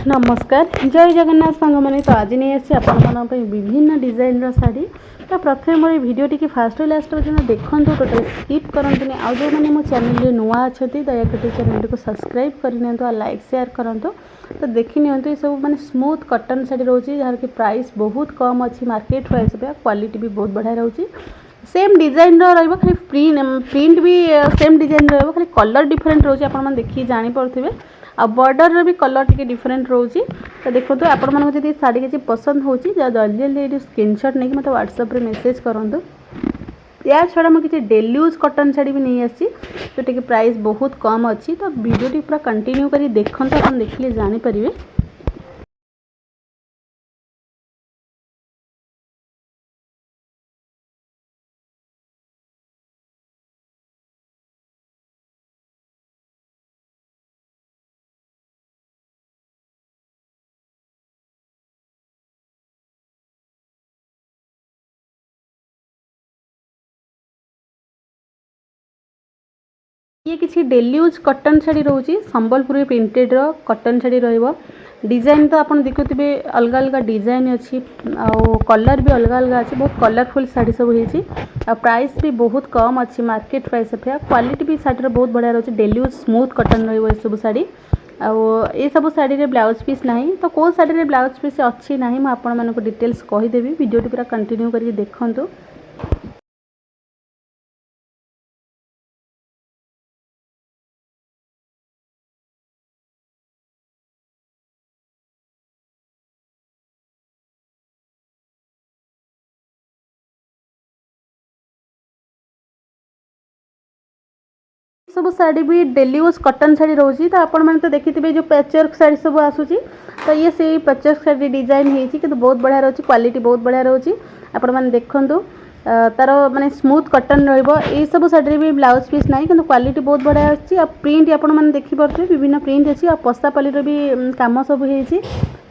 नमस्कार जय जगन्नाथ सांग मैंने तो आज नहीं आसी आप विभिन्न डिजाइन शाढ़ी तो प्रथम मोर भिडियो टी फास्ट लास्ट पर्यटन देखूँ टोटल स्किप करते आउ जो मैंने मो चैनल नुआ अच्छा दयाकोटी चैनल को सब्सक्राइब करनी लाइक शेयर करूँ तो देखी नि सब मैंने स्मूथ कटन शाढ़ी रोचे जार कि प्राइस बहुत कम अच्छी मार्केट प्राइस क्वालिटी भी बहुत बढ़िया रोचे सेम डिजाइन खाली प्रिंट भी सेम डिजाइन खाली कलर डिफरेंट रोचे आप देखिए जानीपे आ बॉर्डर भी कलर टी डिफरेंट रोचे तो देखो तो आपण मानक जब शाढ़ी किसी पसंद होची जल्दी जल्दी स्क्रीनशॉट नहीं मतलब व्हाट्सएप रे मेसेज करूँ या छड़ा मुझे किसी डेली यूज कटन शाढ़ी भी नहीं आसी तो टी प्राइस बहुत कम अच्छी तो वीडियो पूरा कंटिन्यू करी देखते आप देखिए जानीपर। ये किसी डेली यूज कटन शाढ़ी रोची संबलपुरी प्रिंटेड कटन शाढ़ी रहिबो डिजाइन तो आपन देखुथिबे अलग अलग डिजाइन अच्छी कलर भी अलग अलग अच्छी बहुत कलरफुल शाढ़ी सब होईची आ प्राइस भी बहुत कम अच्छी मार्केट प्राइस अपेक्षा क्वालिटी भी शाढ़ी बहुत बढ़िया रोची डेली यूज स्मूथ कटन रहिबो ए सब शाढ़ी ये सब शाढ़ी रे ब्लाउज पीस नहीं तो कौ शाढ़ी रे ब्लाउज पीस अच्छी नहीं मैं आपण मानको डिटेल्स कहीदेवी वीडियो पूरा कंटिन्यू करके देखंतु। सब शाढ़ी भी डेली यूज कटन शाढ़ी रोची तो आपण मैंने तो देखिए जो पैचवर्क शाढ़ी सब आसूची तो ये से पैचवर्क शाढ़ी डिजाइन होती कि बहुत बढ़िया रोची क्वालिटी बहुत बढ़िया रोची आपण मैंने देखंतु तार माने स्मूथ कटन रहिबो ए सब शाढ़ी भी ब्लाउज पीस नहीं कि क्वालिटी बहुत बढ़िया अच्छी आ प्रिंट आपण मैंने देखि पारे विभिन्न प्रिंट अच्छी आ पसापाली भी काम सब होती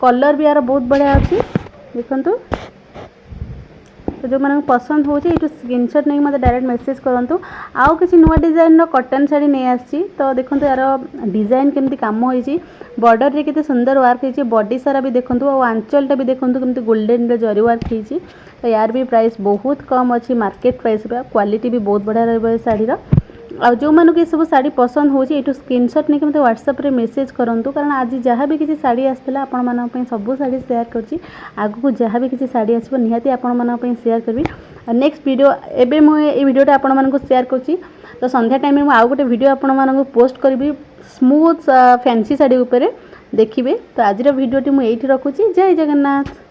कलर भी यार बहुत बढ़िया अच्छी देखंतु तो जो मैंने पसंद हो स्क्रीनशॉट नहीं मतलब डायरेक्ट मेसेज करूँ आउ किसी नुआ डिजाइन कटन शाढ़ी नहीं आसी तो देखो यार डिजाइन केमती काम होती बॉर्डर रे कितने सुंदर वर्क होती बॉडी सारा भी देखो और आंचलटा भी देखो केमती गोल्डन रे जरी वर्क होती तो यार भी प्राइस बहुत कम अच्छी मार्केट प्राइस क्वालिटी भी बहुत बढ़िया रही शाढ़ी आ जो मानक ये सब शाढ़ी पसंद हो स्क्रीनशॉट नहीं मतलब व्हाट्सएप रे मेसेज करूँ कारण आज जहाँ भी किसी शाढ़ी आसला आपण मानक सब शाढ़ी शेयर करछि आगु जहाँ भी किसी शाढ़ी आसो निहाती आपण मानक शेयर करी नेक्स्ट वीडियो एबे मुझे वीडियोटा आपण मानक शेयर करछि तो संध्या टाइम में आउ गोटे वीडियो आपण मानक पोस्ट करी स्मूथ फैंसी शाढ़ी उपरे देखिए तो आज वीडियोटी मुझे रखुची जय जगन्नाथ।